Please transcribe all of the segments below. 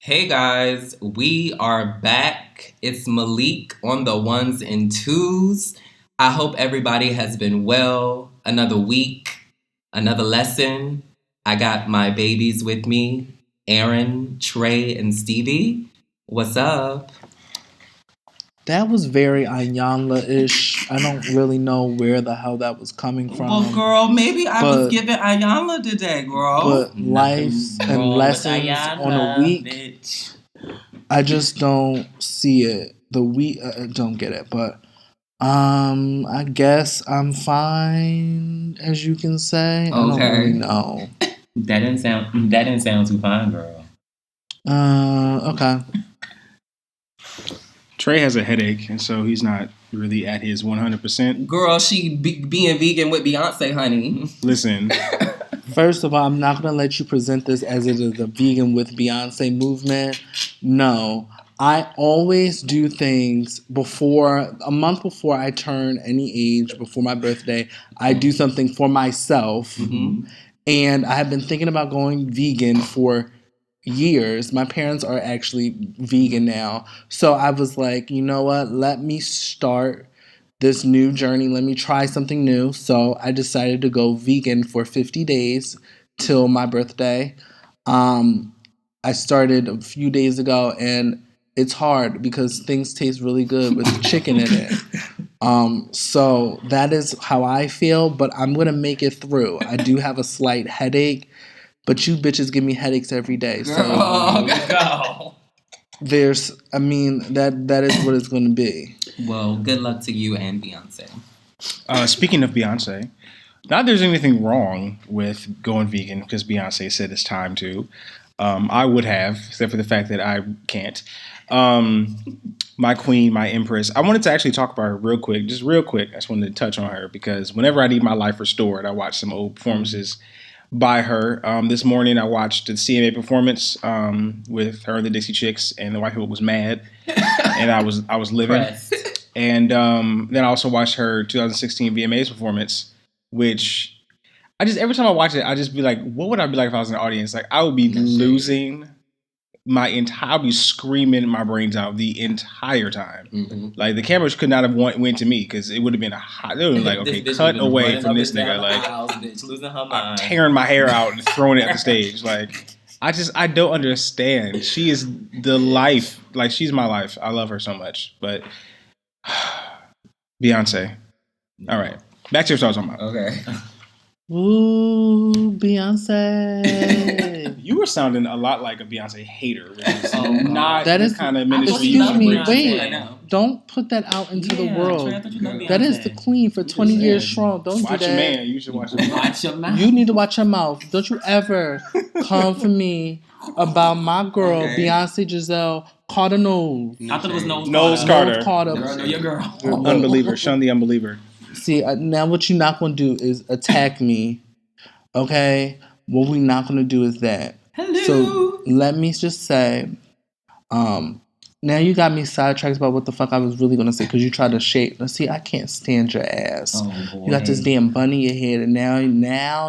Hey guys, we are back. It's Malik on the ones and twos. I hope everybody has been well. Another week, another lesson. I got my babies with me, Erin, Trey, and Stevie. What's up? That was very Ayanla-ish. I don't really know where the hell that was coming from. Well, girl, maybe I was giving Ayanla today, girl. But lives and lessons on a week, bitch. I just don't see it. The week, don't get it. But I guess I'm fine, as you can say. I don't really know. That didn't sound too fine, girl. Okay. Trey has a headache, and so he's not really at his 100%. Girl, she being vegan with Beyoncé, honey. Listen. First of all, I'm not going to let you present this as it is a vegan with Beyoncé movement. No. I always do things a month before I turn any age, before my birthday. I do something for myself. Mm-hmm. And I have been thinking about going vegan for years. My parents are actually vegan now. So I was like, you know what? Let me start this new journey. Let me try something new. So I decided to go vegan for 50 days till my birthday. I started a few days ago, and it's hard because things taste really good with chicken in it. So that is how I feel, but I'm going to make it through. I do have a slight headache, but you bitches give me headaches every day. Girl, so go. That is what it's going to be. Well, good luck to you and Beyonce. Speaking of Beyonce, not there's anything wrong with going vegan because Beyonce said it's time to. I would have, except for the fact that I can't. My queen, my empress. I wanted to actually talk about her real quick. Just real quick. I just wanted to touch on her because whenever I need my life restored, I watch some old performances by her. This morning I watched the CMA performance with her and the Dixie Chicks, and the white people was mad, and I was living. And then I also watched her 2016 VMAs performance, which every time I watch it, I just be like, what would I be like if I was in the audience? Like I would be losing I'll be screaming my brains out the entire time. Mm-hmm. Like the cameras could not have went to me because it would have been they would have been like, okay, cut away from this nigga. Like bitch, losing her mind. Tearing my hair out and throwing it at the stage. Like I don't understand. She is the life. Like she's my life. I love her so much. But Beyonce. All right. Back to your talking about. Okay. Ooh, Beyonce. You were sounding a lot like a Beyonce hater. Which is not that is the kind of ministry you want to bring. Wait, don't put that out into the world. That is the queen for 20 years strong. Don't watch do that. Your man. You should watch your mouth. Watch your mouth. You need to watch your mouth. Don't you ever come for me about my girl, Beyonce Giselle Carter. I thought it was Knowles Carter. Girl, your girl. Unbeliever. Shun the unbeliever. See, now what you're not going to do is attack me, okay? What we're not going to do is that. Hello. So let me just say, now you got me sidetracked about what the fuck I was really going to say because you tried to shake. See, I can't stand your ass. Oh, boy. You got this damn bun in your head, and now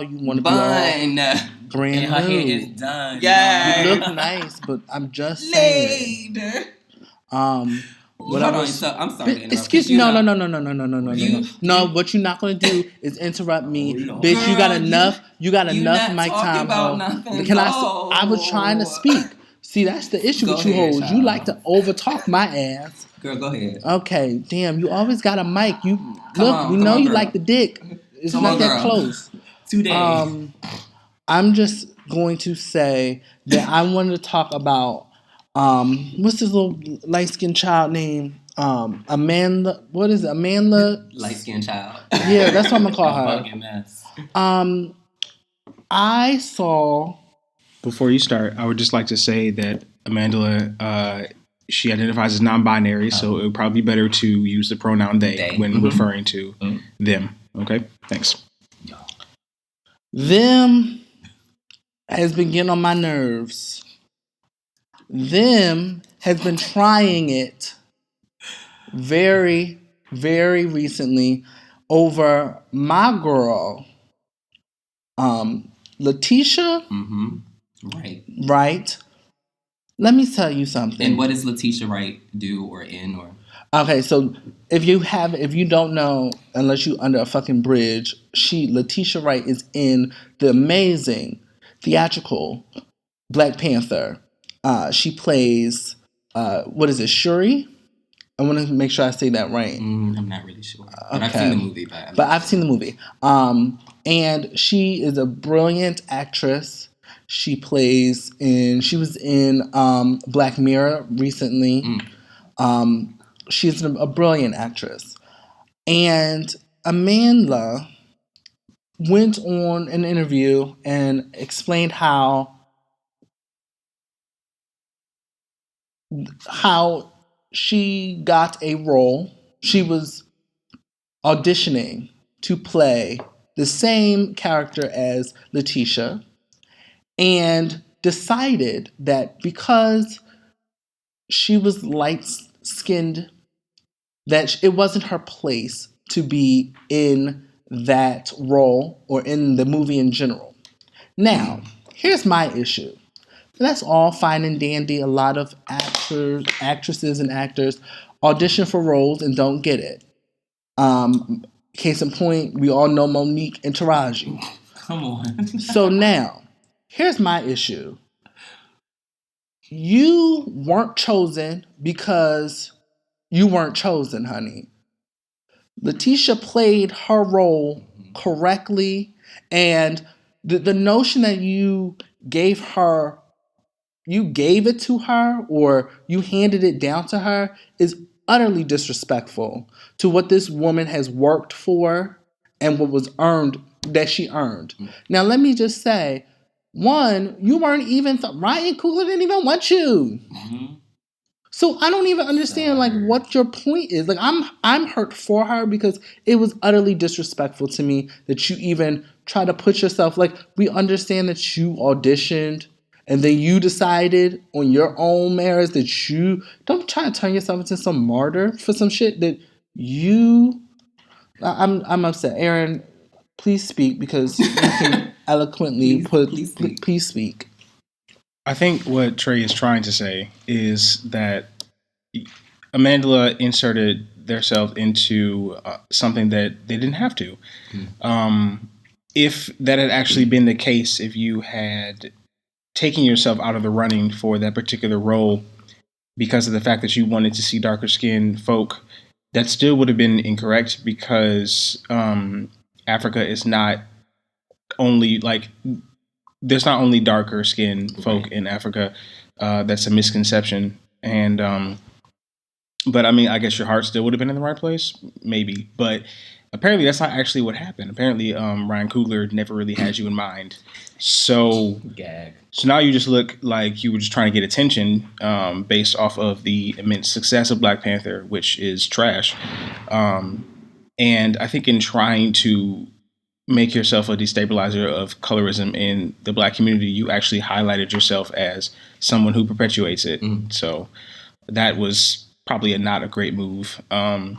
you want to be all brand and her new. hair is done. Yeah, you look nice, but I'm just saying. Hold on, I'm sorry. Excuse me. No. No, what you're not gonna do is interrupt me, bitch. Girl, you got enough. You got enough mic time. Can I? I was trying to speak. See, that's the issue with you hoes. You like to overtalk my ass. Girl, go ahead. Okay, damn. You always got a mic. You we know you like the dick. It's not that close. Today. I'm just going to say that I wanted to talk about. What's this little light-skinned child name? Amandla. What is it? Amandla? Light-skinned child. Yeah, that's what I'm gonna call her. Fucking mess. I saw. Before you start, I would just like to say that Amandla, she identifies as non-binary, so it would probably be better to use the pronoun they when referring to them. Okay, thanks. Them has been getting on my nerves. Them has been trying it very, very recently over my girl, Letitia. Mm-hmm. Right. Let me tell you something. And what does Letitia Wright do or in or? Okay, so if you don't know, unless you under a fucking bridge, Letitia Wright is in the amazing theatrical Black Panther. She plays what is it, Shuri? I want to make sure I say that right. I'm not really sure, but I've seen the movie. But I've seen the movie. And she is a brilliant actress. She was in Black Mirror recently. She's a brilliant actress. And Amandla went on an interview and explained how she got a role. She was auditioning to play the same character as Letitia and decided that because she was light-skinned, that it wasn't her place to be in that role or in the movie in general. Now, here's my issue. That's all fine and dandy. A lot of actresses and actors audition for roles and don't get it. Case in point, we all know Monique and Taraji. Come on. So now, here's my issue. You weren't chosen because you weren't chosen, honey. Letitia played her role correctly, and the notion that you gave it to her or you handed it down to her is utterly disrespectful to what this woman has worked for and what was earned, that she earned. Now, let me just say, one, you weren't even, Ryan Coogler didn't even want you. So I don't even understand what your point is. I'm hurt for her because it was utterly disrespectful to me that you even try to put yourself, we understand that you auditioned and then you decided on your own merits that you don't try to turn yourself into some martyr for some shit that you. I'm upset. Erin, please speak because you can eloquently please speak. I think what Trey is trying to say is that Amandla inserted themselves into something that they didn't have to. If that had actually been the case, if you had taking yourself out of the running for that particular role because of the fact that you wanted to see darker skinned folk, that still would have been incorrect because Africa is not only there's not only darker skinned folk in Africa. That's a misconception. And but I mean, I guess your heart still would have been in the right place, maybe. But apparently that's not actually what happened. Apparently Ryan Coogler never really had you in mind. So now you just look like you were just trying to get attention based off of the immense success of Black Panther, which is trash. And I think in trying to make yourself a destabilizer of colorism in the Black community, you actually highlighted yourself as someone who perpetuates it. So that was probably not a great move. And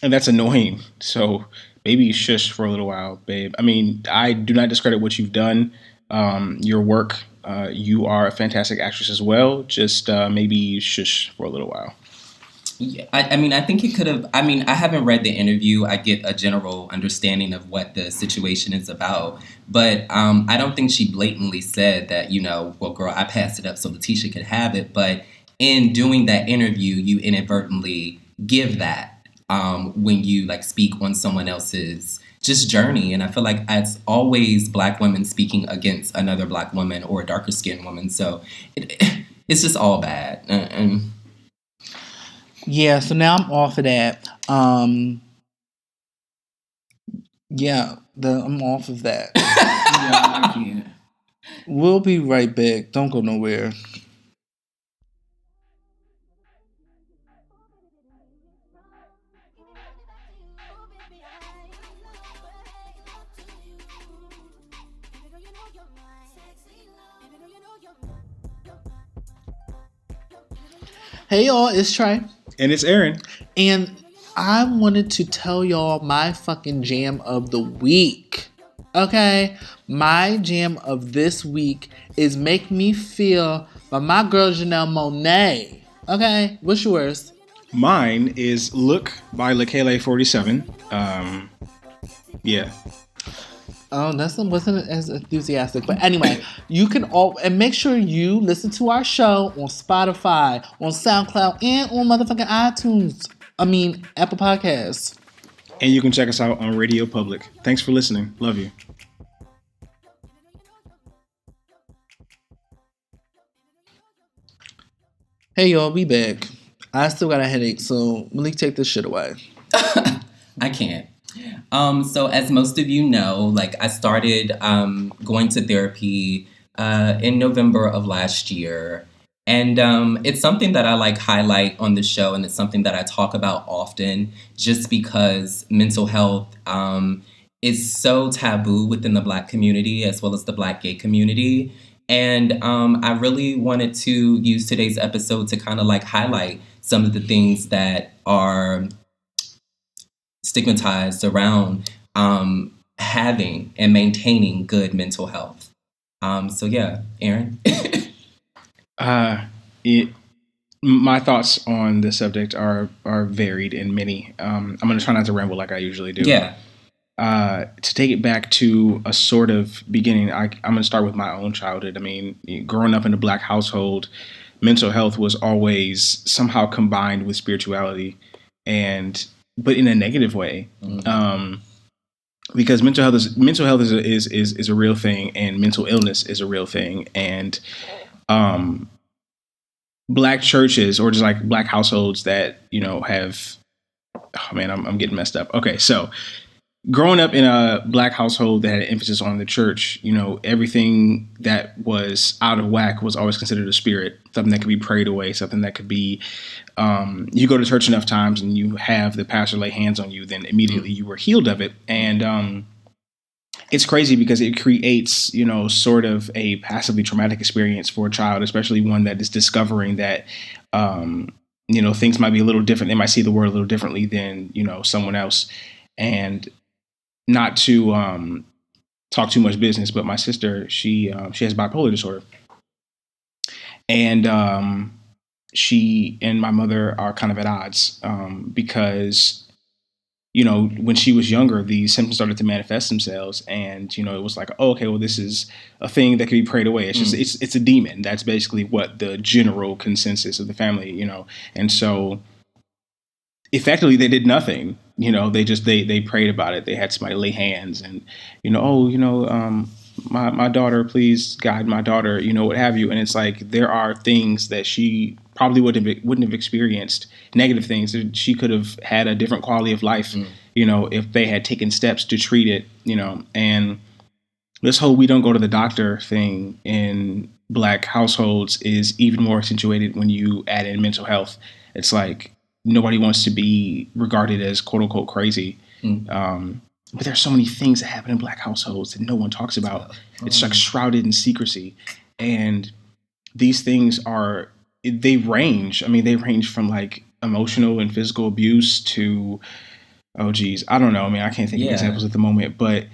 that's annoying. So maybe shush for a little while, babe. I mean, I do not discredit what you've done, your work. You are a fantastic actress as well. Just maybe shush for a little while. Yeah, I mean, I think it could have. I mean, I haven't read the interview. I get a general understanding of what the situation is about, but I don't think she blatantly said that, well, girl, I passed it up so Letitia could have it. But in doing that interview, you inadvertently give that when you speak on someone else's just journey. And I feel like it's always Black women speaking against another Black woman or a darker skinned woman. So it's just all bad. Yeah, so now I'm off of that. I'm off of that. I can't. We'll be right back. Don't go nowhere. Hey y'all, it's Trey. And it's Erin. And I wanted to tell y'all my fucking jam of the week. Okay? My jam of this week is Make Me Feel by my girl Janelle Monáe. Okay, what's yours? Mine is Look by Lekele47. Yeah. Oh, that wasn't as enthusiastic. But anyway, you can all and make sure you listen to our show on Spotify, on SoundCloud, and on motherfucking iTunes. I mean, Apple Podcasts. And you can check us out on Radio Public. Thanks for listening. Love you. Hey y'all, we back. I still got a headache, so Malik, take this shit away. I can't. So as most of you know, like I started going to therapy in November of last year. And it's something that I like highlight on the show, and it's something that I talk about often just because mental health is so taboo within the Black community as well as the Black gay community. And I really wanted to use today's episode to kind of like highlight some of the things that are stigmatized around having and maintaining good mental health. So yeah, Erin. My thoughts on the subject are varied and many. I'm going to try not to ramble like I usually do. Yeah. To take it back to a sort of beginning, I'm going to start with my own childhood. I mean, growing up in a Black household, mental health was always somehow combined with spirituality, but in a negative way. Mm-hmm. Because mental health is a real thing, and mental illness is a real thing, and Black churches or just like Black households that have, oh man, I'm getting messed up. Okay, so growing up in a Black household that had an emphasis on the church, everything that was out of whack was always considered a spirit, something that could be prayed away, something that could be, you go to church enough times and you have the pastor lay hands on you, then immediately you were healed of it. And it's crazy because it creates, sort of a passively traumatic experience for a child, especially one that is discovering that, things might be a little different. They might see the world a little differently than, someone else. And not to talk too much business, but my sister, she has bipolar disorder. And she and my mother are kind of at odds because, when she was younger, these symptoms started to manifest themselves. And, it was like, oh, okay, well, this is a thing that can be prayed away. It's just, it's a demon. That's basically what the general consensus of the family, And so effectively they did nothing. They prayed about it. They had somebody lay hands and, my daughter, please guide my daughter, what have you. And it's like, there are things that she probably wouldn't have experienced, negative things that she could have had a different quality of life, if they had taken steps to treat it, and this whole, we don't go to the doctor thing in Black households is even more accentuated when you add in mental health. It's like, nobody wants to be regarded as quote unquote crazy. But there's so many things that happen in Black households that no one talks about. It's like shrouded in secrecy. And these things they range. I mean, they range from like emotional and physical abuse to, oh geez, I don't know. I mean, I can't think of examples at the moment, but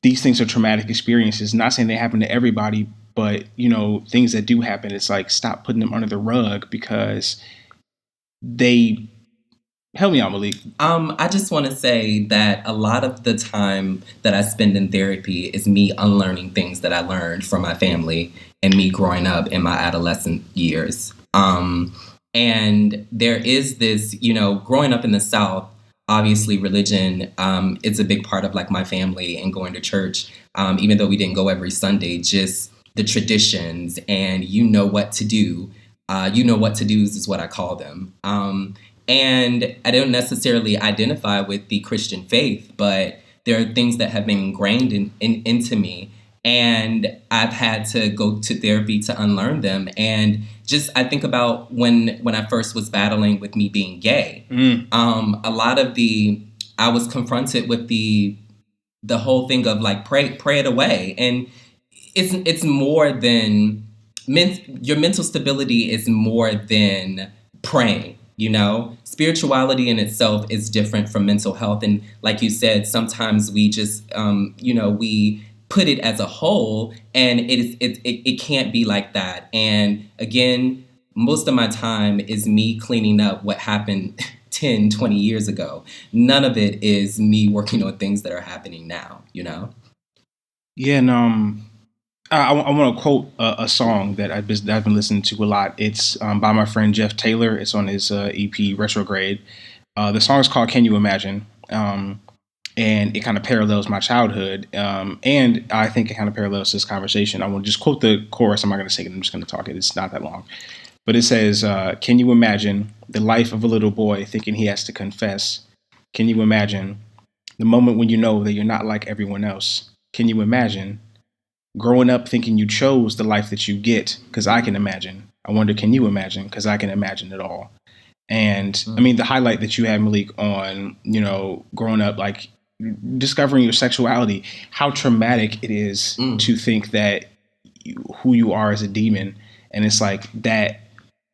these things are traumatic experiences. Not saying they happen to everybody, but things that do happen, it's like, stop putting them under the rug because they help me out, Malik. I just want to say that a lot of the time that I spend in therapy is me unlearning things that I learned from my family and me growing up in my adolescent years. And there is this, growing up in the South, obviously religion is a big part of like my family and going to church, even though we didn't go every Sunday, just the traditions and what to do. What to do's is what I call them. And I don't necessarily identify with the Christian faith, but there are things that have been ingrained into me. And I've had to go to therapy to unlearn them. And just, I think about when I first was battling with me being gay, a lot of I was confronted with the whole thing of like, pray it away. And it's more than, your mental stability is more than praying. Spirituality in itself is different from mental health. And like you said, sometimes we just, we put it as a whole, and it can't be like that. And again, most of my time is me cleaning up what happened 10, 20 years ago. None of it is me working on things that are happening now, you know? Yeah, and I want to quote a song that I've been listening to a lot. It's by my friend Jeff Taylor. It's on his EP Retrograde. The song is called "Can You Imagine," and it kind of parallels my childhood, and I think it kind of parallels this conversation. I want to just quote the chorus. I'm not going to sing it. I'm just going to talk it. It's not that long, but it says, "Can you imagine the life of a little boy thinking he has to confess? Can you imagine the moment when you know that you're not like everyone else? Can you imagine growing up thinking you chose the life that you get? Because I can imagine. I wonder, can you imagine? Because I can imagine it all." And I mean, the highlight that you had, Malik, on, growing up, like discovering your sexuality, how traumatic it is to think that who you are is a demon. And it's like that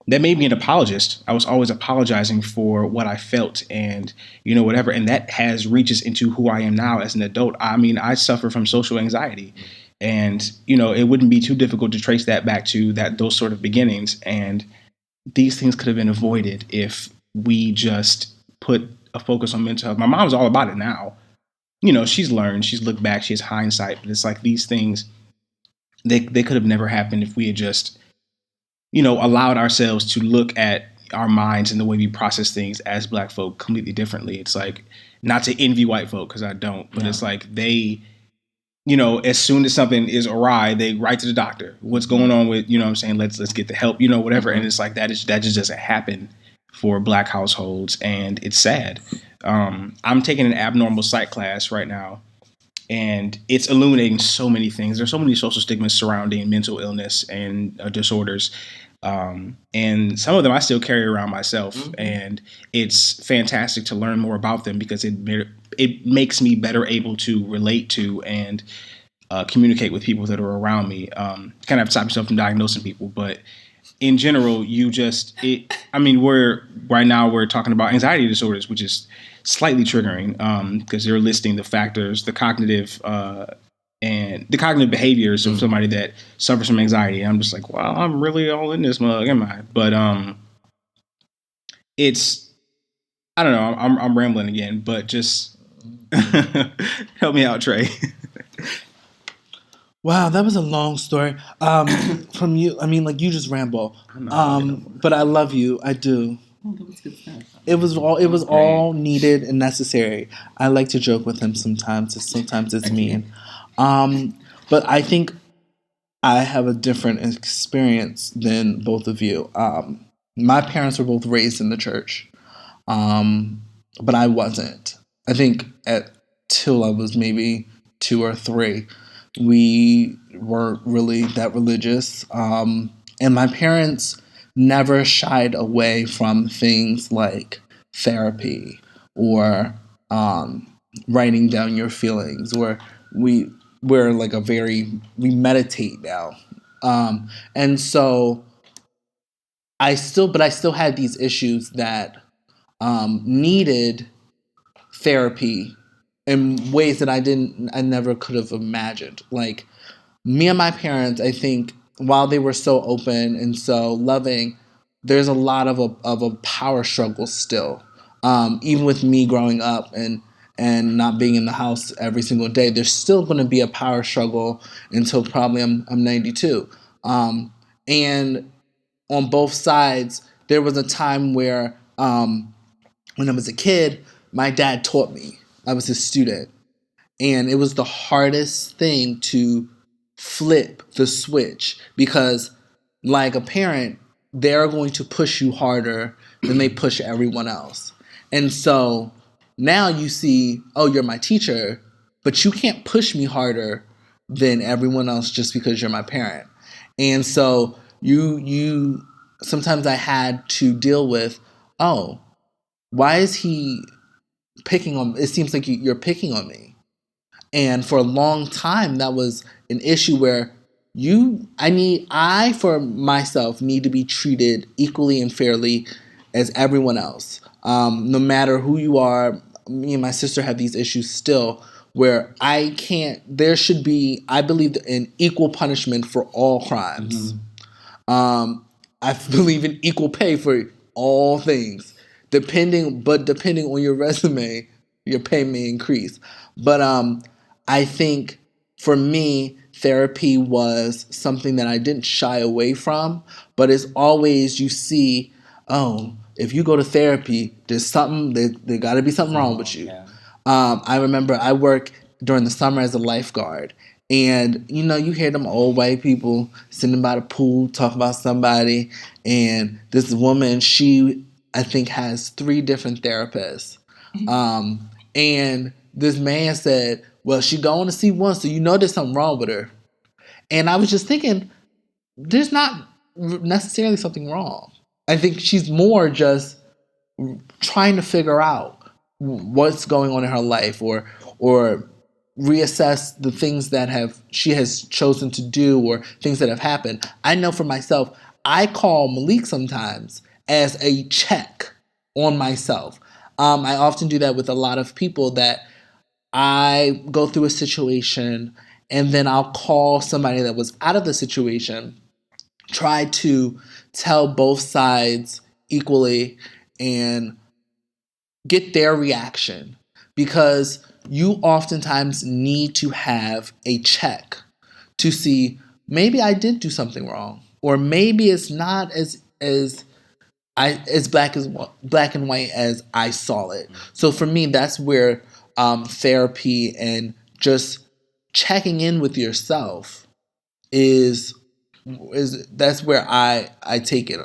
made me an apologist. I was always apologizing for what I felt and, whatever. And that has reaches into who I am now as an adult. I mean, I suffer from social anxiety. And, it wouldn't be too difficult to trace that back to those sort of beginnings. And these things could have been avoided if we just put a focus on mental health. My mom's all about it now. She's learned, she's looked back, she has hindsight, but it's like these things, they could have never happened if we had just, allowed ourselves to look at our minds and the way we process things as Black folk completely differently. It's like, not to envy white folk, because I don't, but it's like they, as soon as something is awry, they write to the doctor. What's going on with, what I'm saying? Let's get the help, whatever. And it's like that just doesn't happen for Black households, and it's sad. I'm taking an abnormal psych class right now, and it's illuminating so many things. There's so many social stigmas surrounding mental illness and disorders. And some of them I still carry around myself, and it's fantastic to learn more about them because it makes me better able to relate to and communicate with people that are around me. Kind of have to stop yourself from diagnosing people, but in general, we're talking about anxiety disorders, which is slightly triggering because they're listing the factors, the cognitive behaviors of somebody that suffers from anxiety. And I'm just like, wow, I'm really all in this mug, am I? But it's, I don't know, I'm rambling again, but just help me out, Trey. Wow, that was a long story. From you, I mean, like you just ramble. But I love you. I do. It was all needed and necessary. I like to joke with him sometimes. Sometimes it's mean. But I think I have a different experience than both of you. My parents were both raised in the church, but I wasn't. I think till I was maybe 2 or 3, we weren't really that religious. And my parents never shied away from things like therapy or writing down your feelings, or we're like we meditate now. And so I still had these issues that needed therapy in ways that I never could have imagined. Like me and my parents, I think while they were so open and so loving, there's a lot of a power struggle still. Even with me growing up and not being in the house every single day, there's still going to be a power struggle until probably I'm 92. And on both sides, there was a time where when I was a kid, my dad taught me. I was his student. And it was the hardest thing to flip the switch because, like a parent, they're going to push you harder than they push everyone else. And so now you see, oh, you're my teacher, but you can't push me harder than everyone else just because you're my parent. And so you sometimes I had to deal with, oh, why is he picking on me? It seems like you're picking on me. And for a long time, that was an issue where I for myself need to be treated equally and fairly as everyone else. No matter who you are, me and my sister have these issues still where there should be, I believe in equal punishment for all crimes. I believe in equal pay for all things. Depending on your resume, your pay may increase. But I think for me, therapy was something that I didn't shy away from, but it's always you see, oh, if you go to therapy, there's something, there got to be something wrong with you. Yeah. I remember I work during the summer as a lifeguard, and you hear them old white people sitting by the pool talk about somebody, and this woman, she I think has 3 different therapists, and this man said, well, she going to see one, so there's something wrong with her. And I was just thinking, there's not necessarily something wrong. I think she's more just trying to figure out what's going on in her life, or reassess the things that she has chosen to do, or things that have happened. I know for myself, I call Malik sometimes as a check on myself. I often do that with a lot of people, that I go through a situation and then I'll call somebody that was out of the situation, try to tell both sides equally and get their reaction, because you oftentimes need to have a check to see, maybe I did do something wrong, or maybe it's not as black and white as I saw it. So for me, that's where therapy and just checking in with yourself is that's where I take it.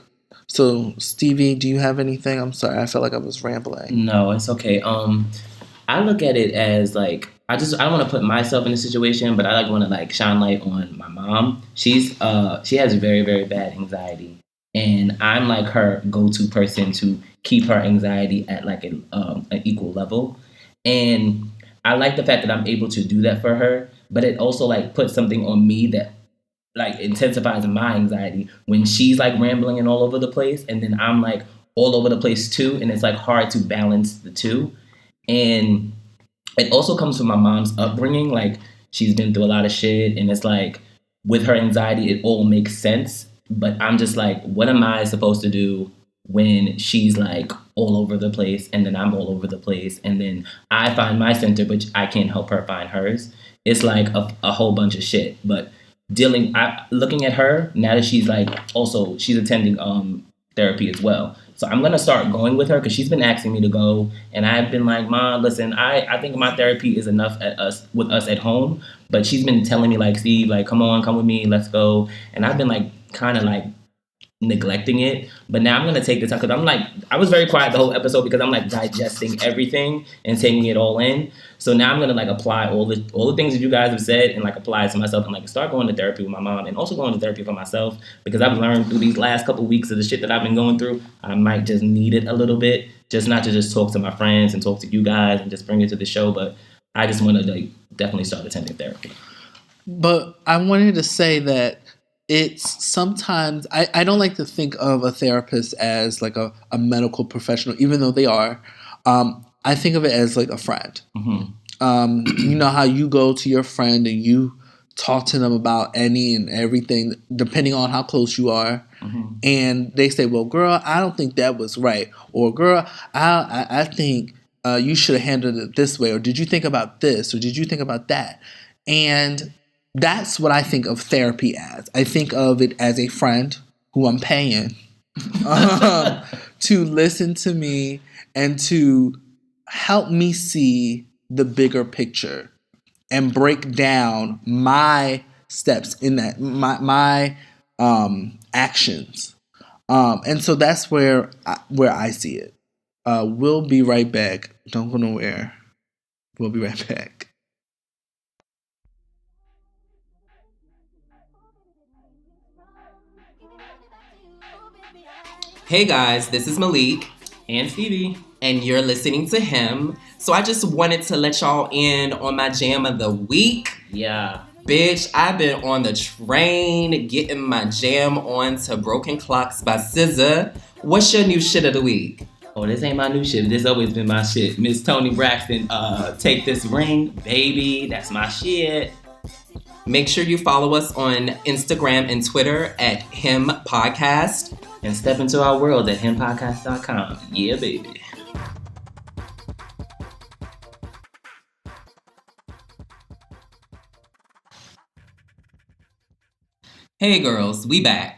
So Stevie, do you have anything? I'm sorry, I felt like I was rambling. No, it's okay. I look at it as like, I don't want to put myself in a situation, but I want to shine light on my mom. She has very, very bad anxiety, and I'm like her go-to person to keep her anxiety at an equal level. And I like the fact that I'm able to do that for her, but it also puts something on me that intensifies my anxiety when she's rambling and all over the place, and then I'm all over the place too, and it's hard to balance the two. And it also comes from my mom's upbringing. She's been through a lot of shit, and it's with her anxiety, it all makes sense. But I'm just what am I supposed to do when she's all over the place, and then I'm all over the place, and then I find my center, but I can't help her find hers. It's a whole bunch of shit. But looking at her now that she's also she's attending therapy as well. So I'm gonna start going with her because she's been asking me to go, and I've been like, Mom, listen, I think my therapy is enough with us at home, but she's been telling me Steve, come with me, let's go, and I've been kind of neglecting it. But now I'm gonna take the time, because I was very quiet the whole episode because I'm digesting everything and taking it all in. So now I'm gonna apply all the things that you guys have said and apply it to myself, and start going to therapy with my mom, and also going to therapy for myself, because I've learned through these last couple of weeks of the shit that I've been going through, I might just need it a little bit, just not to just talk to my friends and talk to you guys and just bring it to the show, but I just want to definitely start attending therapy. But I wanted to say that it's sometimes, I don't like to think of a therapist as a medical professional, even though they are. I think of it as a friend. Mm-hmm. You know how you go to your friend and you talk to them about any and everything, depending on how close you are. Mm-hmm. And they say, well, girl, I don't think that was right. Or, girl, I think you should have handled it this way. Or did you think about this? Or did you think about that? And that's what I think of therapy as. I think of it as a friend who I'm paying to listen to me and to help me see the bigger picture and break down my steps in that, my actions. And so that's where I see it. We'll be right back. Don't go nowhere. We'll be right back. Hey guys, this is Malik and Stevie, and you're listening to him. So I just wanted to let y'all in on my jam of the week. Yeah. Bitch, I've been on the train getting my jam on to Broken Clocks by SZA. What's your new shit of the week? Oh, this ain't my new shit. This always been my shit. Miss Tony Braxton, take this ring, baby. That's my shit. Make sure you follow us on Instagram and Twitter at Him Podcast. And step into our world at himpodcast.com. Yeah, baby. Hey girls, we back.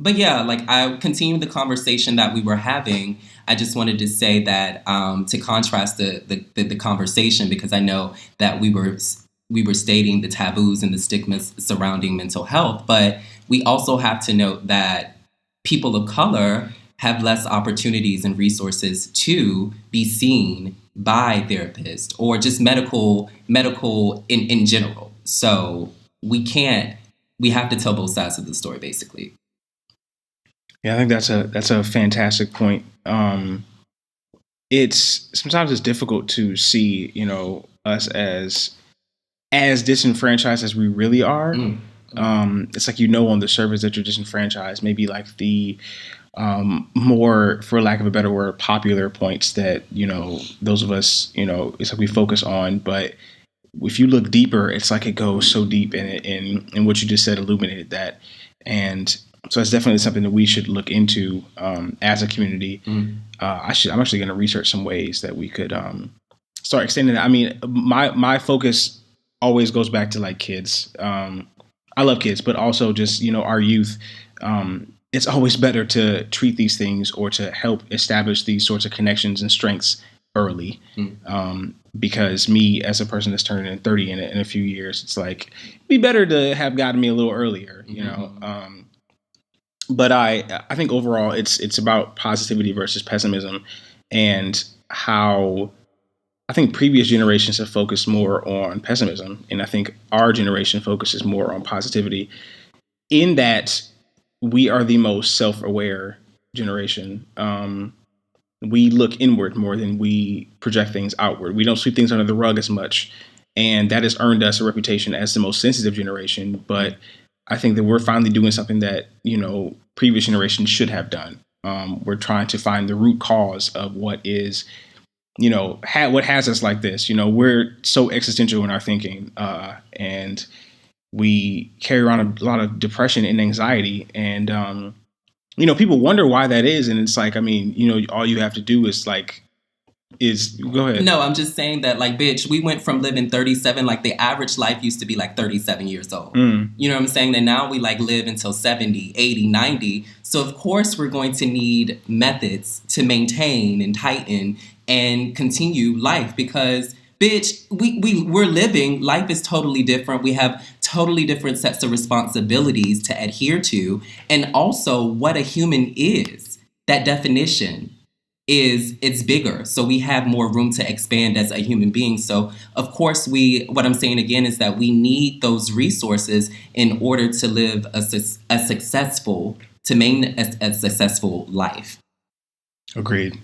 But yeah, like I continue the conversation that we were having. I just wanted to say that to contrast the conversation, because I know that we were stating the taboos and the stigmas surrounding mental health, but we also have to note that people of color have less opportunities and resources to be seen by therapists or just medical in general. So we have to tell both sides of the story, basically. Yeah, I think that's a fantastic point. It's sometimes it's difficult to see, us as disenfranchised as we really are. It's like, on the surface that you're disenfranchised. Maybe like the more, for lack of a better word, popular points that those of us, it's like we focus on, but if you look deeper, it's like it goes so deep in what you just said illuminated that. And so it's definitely something that we should look into as a community. I'm actually going to research some ways that we could start extending that. I mean, my focus always goes back to like kids. I love kids, but also just, our youth. It's always better to treat these things or to help establish these sorts of connections and strengths early. Because me, as a person that's turning 30 in a few years, it's like it'd be better to have gotten me a little earlier, But I think overall it's about positivity versus pessimism, and how I think previous generations have focused more on pessimism, and I think our generation focuses more on positivity. In that we are the most self-aware generation. We look inward more than we project things outward. We don't sweep things under the rug as much. And that has earned us a reputation as the most sensitive generation. But I think that we're finally doing something that, previous generations should have done. We're trying to find the root cause of what is, what has us like this. We're so existential in our thinking, and we carry around a lot of depression and anxiety. And, people wonder why that is. And it's like, I mean, all you have to do is go ahead. No, I'm just saying that, like, bitch, we went from living 37, like the average life used to be like 37 years old. You know what I'm saying? And now we like live until 70, 80, 90. So of course we're going to need methods to maintain and tighten and continue life, because bitch, we're living. Life is totally different. We have totally different sets of responsibilities to adhere to. And also what a human is, that definition it's bigger. So we have more room to expand as a human being. So of course what I'm saying again is that we need those resources in order to live a successful successful life. Agreed.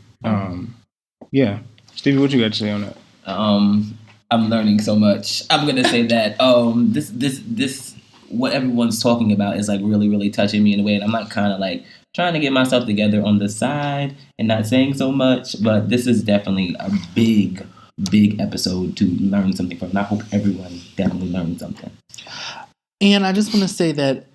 Yeah. Stevie, what you got to say on that? I'm learning so much. I'm gonna say that this what everyone's talking about is like really, really touching me in a way, and I'm like kind of like trying to get myself together on the side and not saying so much. But this is definitely a big episode to learn something from, and I hope everyone definitely learned something. And I just want to say that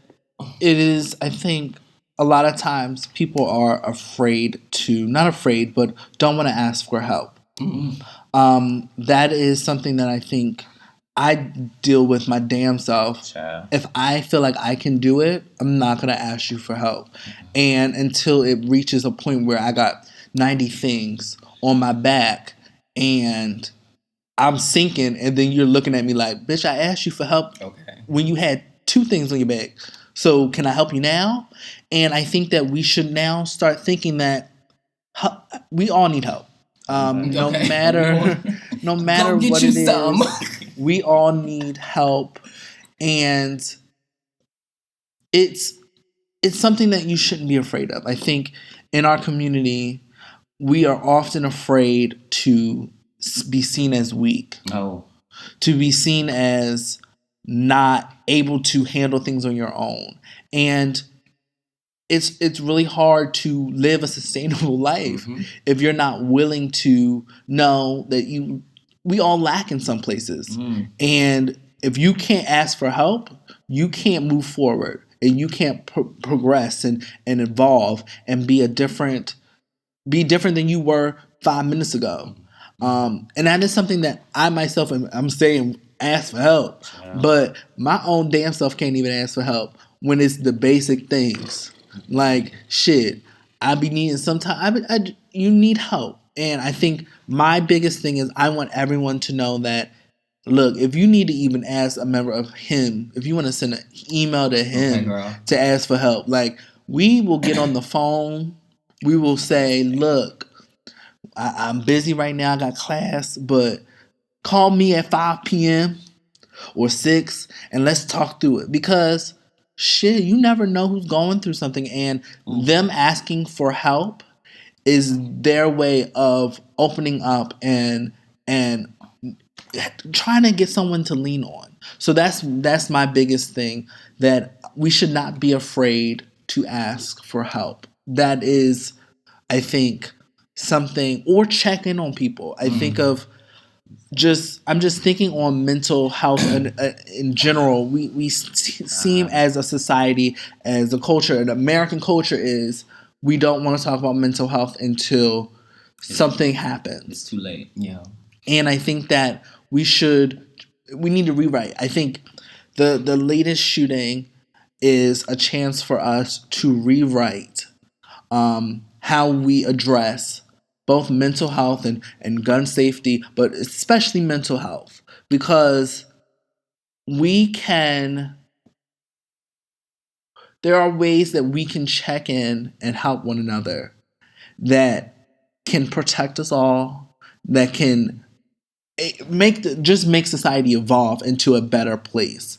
it is, I think, a lot of times people are not afraid, but don't want to ask for help. That is something that I think I deal with my damn self. Child. If I feel like I can do it, I'm not going to ask you for help. And until it reaches a point where I got 90 things on my back and I'm sinking, and then you're looking at me like, bitch, I asked you for help when you had 2 things on your back. So can I help you now? And I think that we should now start thinking that we all need help. No matter what it is, we all need help, and it's something that you shouldn't be afraid of. I think in our community, we are often afraid to be seen as weak, to be seen as not able to handle things on your own, and it's really hard to live a sustainable life if you're not willing to know that we all lack in some places. And if you can't ask for help, you can't move forward and you can't progress and evolve and be different than you were 5 minutes ago. And that is something that I myself I'm saying ask for help, but my own damn self can't even ask for help when it's the basic things. Like, shit, I be needing sometimes. You need help, and I think my biggest thing is I want everyone to know that. Look, if you need to even ask a member of him, if you want to send an email to him to ask for help, like, we will get on the phone. We will say, look, I'm busy right now. I got class, but call me at 5 p.m. or 6 and let's talk through it. Because shit, you never know who's going through something, and them asking for help is their way of opening up and trying to get someone to lean on. So that's my biggest thing, that we should not be afraid to ask for help. That is, I think, something, or check in on people. I think of I'm just thinking on mental health and in general. We seem as a society, as a culture, an American culture is, we don't want to talk about mental health until something happens. It's too late. Yeah. And I think that we need to rewrite. I think the latest shooting is a chance for us to rewrite how we address both mental health and gun safety, but especially mental health, because there are ways that we can check in and help one another that can protect us all, that can make society evolve into a better place.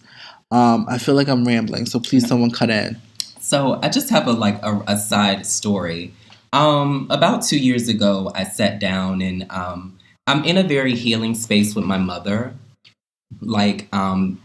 I feel like I'm rambling, so please someone cut in. So I just have a side story. About 2 years ago, I sat down and I'm in a very healing space with my mother. Like, my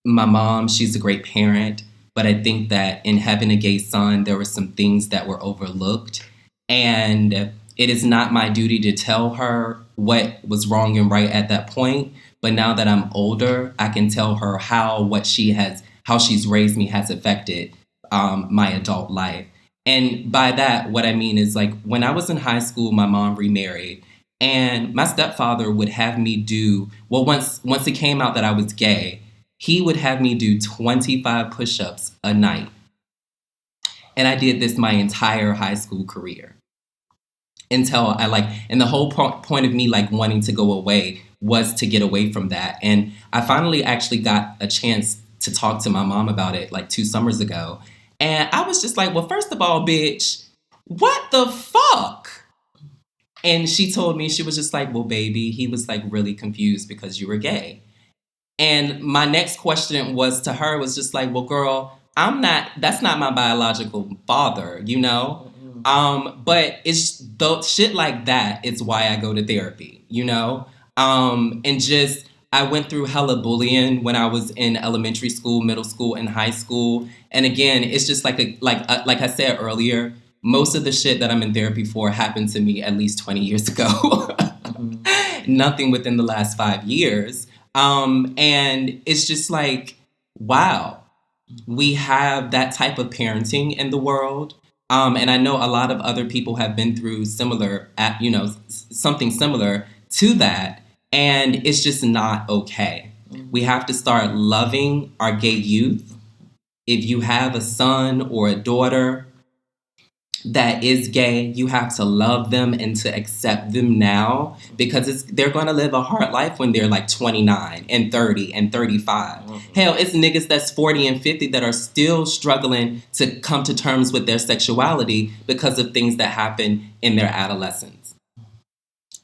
mom, she's a great parent, but I think that in having a gay son, there were some things that were overlooked. And it is not my duty to tell her what was wrong and right at that point. But now that I'm older, I can tell her how she's raised me has affected my adult life. And by that, what I mean is, like, when I was in high school, my mom remarried, and my stepfather would have me do, well, once it came out that I was gay, he would have me do 25 push-ups a night. And I did this my entire high school career until and the whole point of me wanting to go away was to get away from that. And I finally actually got a chance to talk to my mom about it 2 summers ago. And I was just like, well, first of all, bitch, what the fuck? And she told me, she was just like, well, baby, he was really confused because you were gay. And my next question was to her was just like, well, girl, that's not my biological father, you know? But it's the shit like that. It's why I go to therapy, you know? And just, I went through hella bullying when I was in elementary school, middle school, and high school. And again, it's just like I said earlier, most of the shit that I'm in therapy for happened to me at least 20 years ago. Nothing within the last 5 years. And it's just like, wow, we have that type of parenting in the world. And I know a lot of other people have been through something similar to that. And it's just not okay. We have to start loving our gay youth. If you have a son or a daughter that is gay, you have to love them and to accept them now, because they're going to live a hard life when they're 29 and 30 and 35. Hell, it's niggas that's 40 and 50 that are still struggling to come to terms with their sexuality because of things that happen in their adolescence.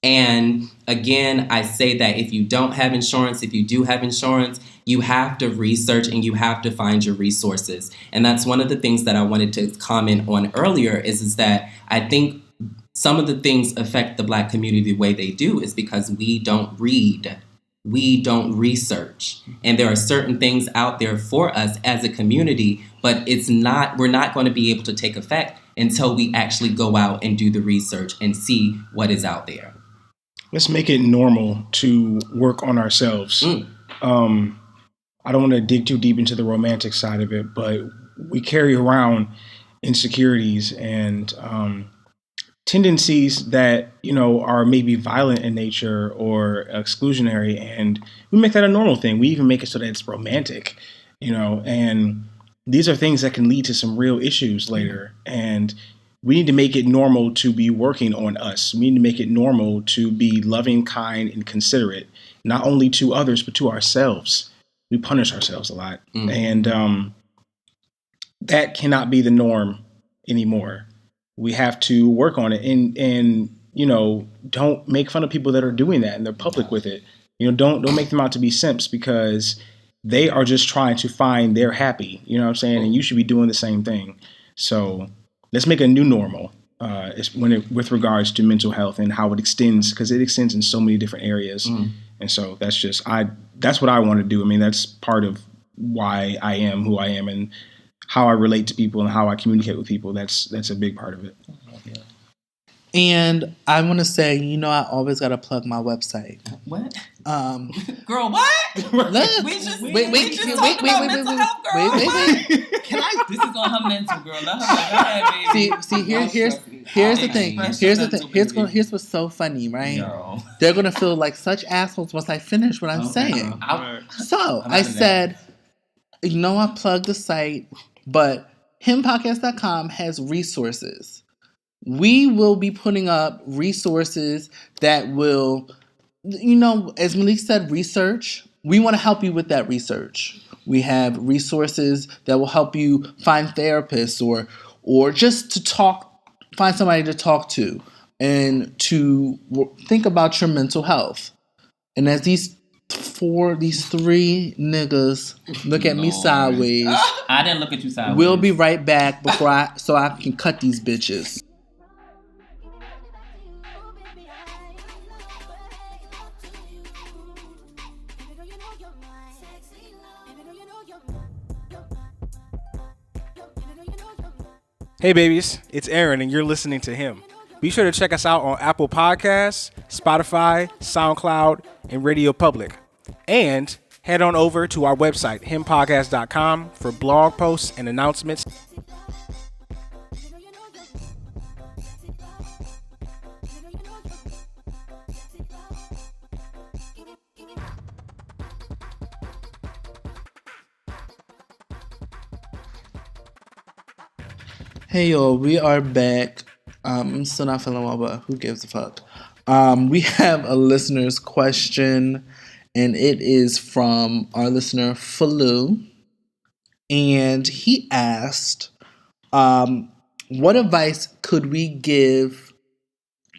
And again, I say that if you don't have insurance, if you do have insurance, you have to research and you have to find your resources. And that's one of the things that I wanted to comment on earlier is that I think some of the things affect the Black community the way they do is because we don't read. we don't research. And there are certain things out there for us as a community, but we're not going to be able to take effect until we actually go out and do the research and see what is out there. Let's make it normal to work on ourselves. I don't want to dig too deep into the romantic side of it, but we carry around insecurities and tendencies that, are maybe violent in nature or exclusionary, and we make that a normal thing. We even make it so that it's romantic, and these are things that can lead to some real issues later. And we need to make it normal to be working on us. We need to make it normal to be loving, kind, and considerate, not only to others, but to ourselves. We punish ourselves a lot. And that cannot be the norm anymore. We have to work on it and don't make fun of people that are doing that and they're public with it. Don't make them out to be simps, because they are just trying to find their happy, and you should be doing the same thing. So let's make a new normal with regards to mental health and how it extends, because it extends in so many different areas. And so that's what I want to do. I mean, that's part of why I am who I am and how I relate to people and how I communicate with people. That's a big part of it. And I want to say, I always got to plug my website. What? Girl, what? Look, We just wait, talked about mental health, girl. wait. Can I? This is on her mental, girl. Let her go ahead, baby. Here's the thing. Here's what's so funny, right? No. They're gonna feel like such assholes once I finish what I'm saying. So I said, I plugged the site, but himpodcast.com has resources. We will be putting up resources that will, as Malik said, research. We want to help you with that research. We have resources that will help you find therapists or just to find somebody to talk to and to think about your mental health. And as these three niggas look at me sideways, I didn't look at you sideways. We'll be right back so I can cut these bitches. Hey babies, it's Erin and you're listening to Him. Be sure to check us out on Apple Podcasts, Spotify, SoundCloud, and Radio Public. And head on over to our website, himpodcast.com, for blog posts and announcements. Hey y'all, we are back. I'm still not feeling well, but who gives a fuck? We have a listener's question, and it is from our listener, Falu. And he asked, what advice could we give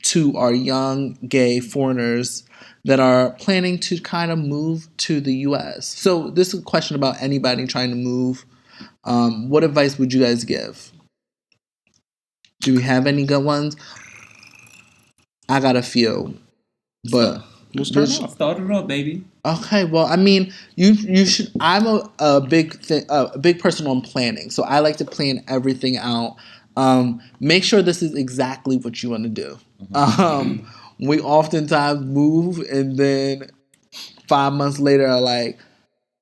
to our young gay foreigners that are planning to kind of move to the U.S.? So this is a question about anybody trying to move. What advice would you guys give? Do we have any good ones? I got a few, but we'll start it off, baby. Okay, well, I mean, you should. I'm a big person on planning, so I like to plan everything out. Make sure this is exactly what you want to do. We oftentimes move, and then 5 months later are like,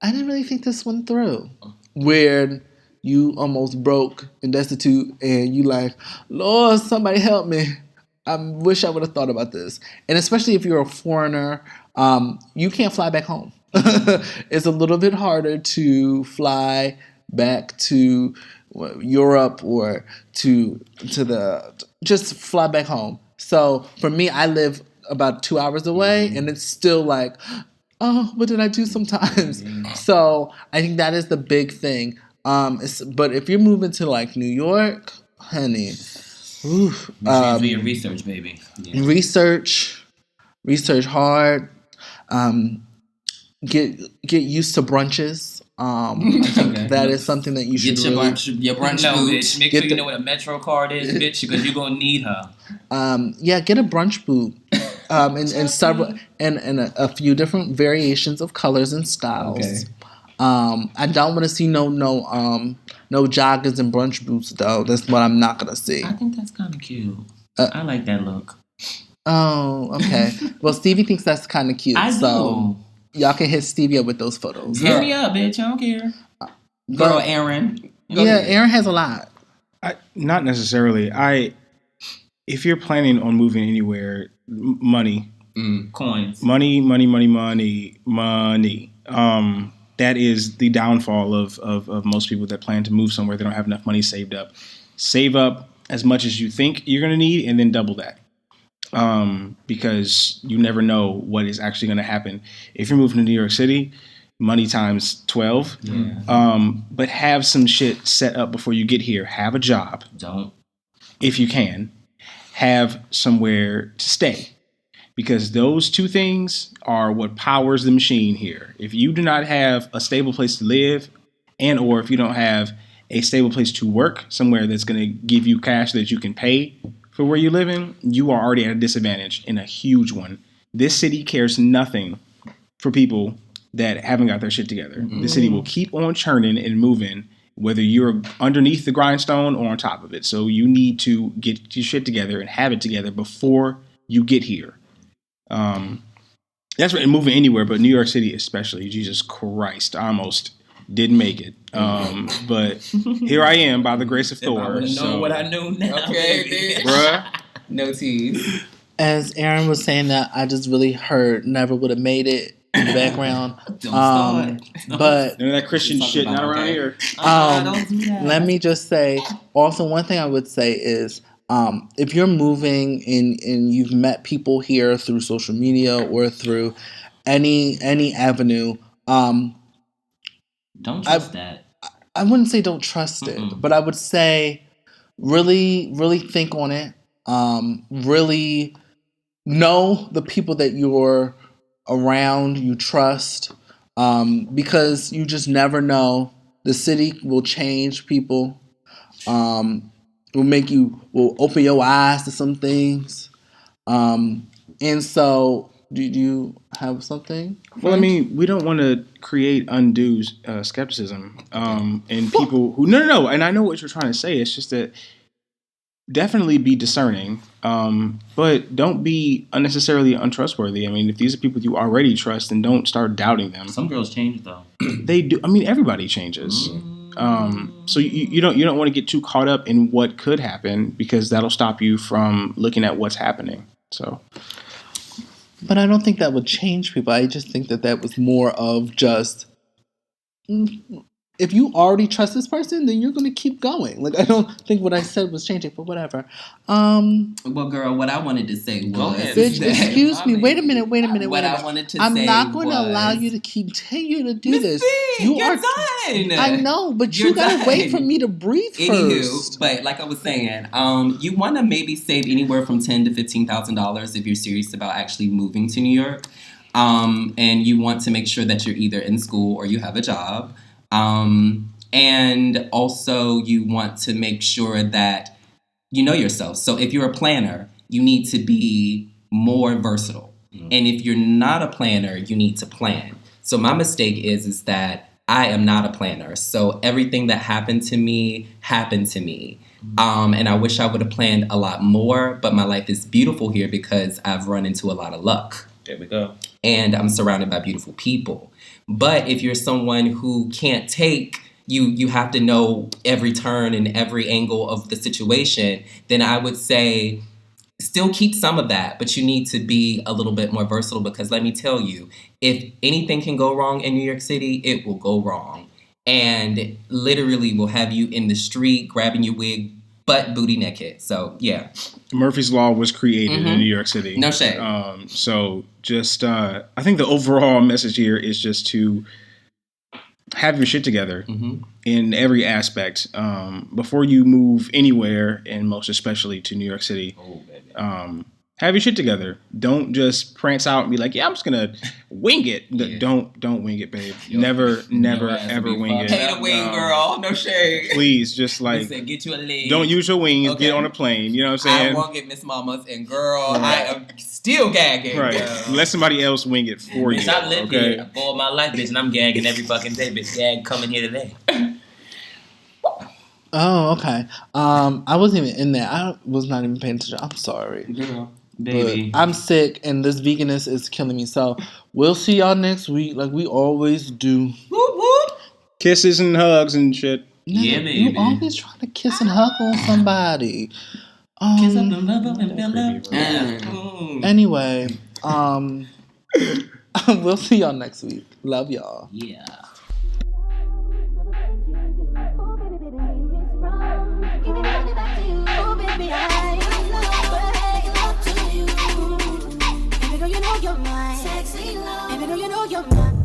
I didn't really think this one through. Where you almost broke and destitute, and you like, Lord, somebody help me. I wish I would have thought about this. And especially if you're a foreigner, you can't fly back home. It's a little bit harder to fly back to Europe or just fly back home. So for me, I live about 2 hours away, and it's still like, oh, what did I do sometimes? So I think that is the big thing. But if you're moving to like New York, honey, do your research, baby. Yeah. Research hard. Get used to brunches. I think that is something that you should get your brunch bitch. Make sure you know what a Metro card is, bitch, because you're gonna need her. Yeah, get a brunch boot. in several and a few different variations of colors and styles. Okay. I don't want to see no joggers and brunch boots though. That's what I'm not gonna see. I think that's kind of cute. I like that look. Oh, okay. Well, Stevie thinks that's kind of cute. I so do. y'all can hit Stevie up with those photos. Hit me up, bitch. I don't care. Girl, Erin. Go ahead. Erin has a lot. Not necessarily. If you're planning on moving anywhere, money, coins, money. That is the downfall of most people that plan to move somewhere. They don't have enough money saved up. Save up as much as you think you're going to need, and then double that. Because you never know what is actually going to happen. If you're moving to New York City, money times 12. Yeah. But have some shit set up before you get here. Have a job. Don't. If you can. Have somewhere to stay. Because those two things are what powers the machine here. If you do not have a stable place to live, and or if you don't have a stable place to work, somewhere that's going to give you cash that you can pay for where you live in, you are already at a disadvantage, and a huge one. This city cares nothing for people that haven't got their shit together. Mm-hmm. The city will keep on churning and moving, whether you're underneath the grindstone or on top of it. So you need to get your shit together and have it together before you get here. That's right, moving anywhere, but New York City especially. Jesus Christ, I almost didn't make it. But here I am by the grace of Thor. I would have known what I know now. Okay, bruh. No tease. As Erin was saying that, I just really heard never would have made it in the background. But none of that Christian shit not around here. Don't do that. Let me just say, also one thing I would say is, if you're moving and you've met people here through social media or through any avenue, don't trust that. I wouldn't say don't trust it, but I would say really, really think on it. Really know the people that you're around, you trust, because you just never know. The city will change people. Will open your eyes to some things. And so, do you have something? Well, I mean, we don't want to create undue skepticism in people who... No. And I know what you're trying to say. It's just that definitely be discerning, but don't be unnecessarily untrustworthy. I mean, if these are people you already trust, then don't start doubting them. Some girls change, though. They do. I mean, everybody changes. So you don't want to get too caught up in what could happen, because that'll stop you from looking at what's happening. So, but I don't think that would change people. I just think that was more of just, if you already trust this person, then you're going to keep going. Like, I don't think what I said was changing, but whatever. Well, girl, what I wanted to say was... Bitch, excuse me. Wait a minute. I wanted to I'm say not going to was, allow you to continue to do this. You're done. I know, but you got to wait for me to breathe first. But like I was saying, you want to maybe save anywhere from $10,000 to $15,000 if you're serious about actually moving to New York. And you want to make sure that you're either in school or you have a job. And also you want to make sure that you know yourself. So if you're a planner, you need to be more versatile. Mm-hmm. And if you're not a planner, you need to plan. So my mistake is that I am not a planner. So everything that happened to me. And I wish I would have planned a lot more, but my life is beautiful here because I've run into a lot of luck. There we go. And I'm surrounded by beautiful people. But if you're someone who can't take, you have to know every turn and every angle of the situation, then I would say still keep some of that, but you need to be a little bit more versatile, because let me tell you, if anything can go wrong in New York City, it will go wrong. And literally will have you in the street grabbing your wig, butt booty naked. So, yeah. Murphy's Law was created in New York City. No shade. So just, I think the overall message here is just to have your shit together in every aspect before you move anywhere, and most especially to New York City. Have your shit together. Don't just prance out and be like, yeah, I'm just gonna wing it. Yeah. Don't wing it, babe. Never, ever wing it. Pay the wing, girl. No shade. Please, just like Listen, get you a leg. don't use your wings. Okay. Get on a plane. You know what I'm saying? I won't get Miss Mama's, and girl, I am still gagging. Right. Girl. Let somebody else wing it for you. Bitch, I live Okay. here for all my life, bitch, and I'm gagging every fucking day. Bitch, gag coming here today. Oh, okay. I wasn't even in there. I was not even paying attention. I'm sorry. Girl, baby. But I'm sick, and this veganist is killing me. So we'll see y'all next week, like we always do. Whoop, whoop. Kisses and hugs and shit. Yeah, Nigga, baby. You always trying to kiss and hug on somebody. Kiss up and love up and feel up. Mm. Anyway, we'll see y'all next week. Love y'all. Yeah. Baby girl, you know you're mine. Sexy love. Baby girl, you know you're mine.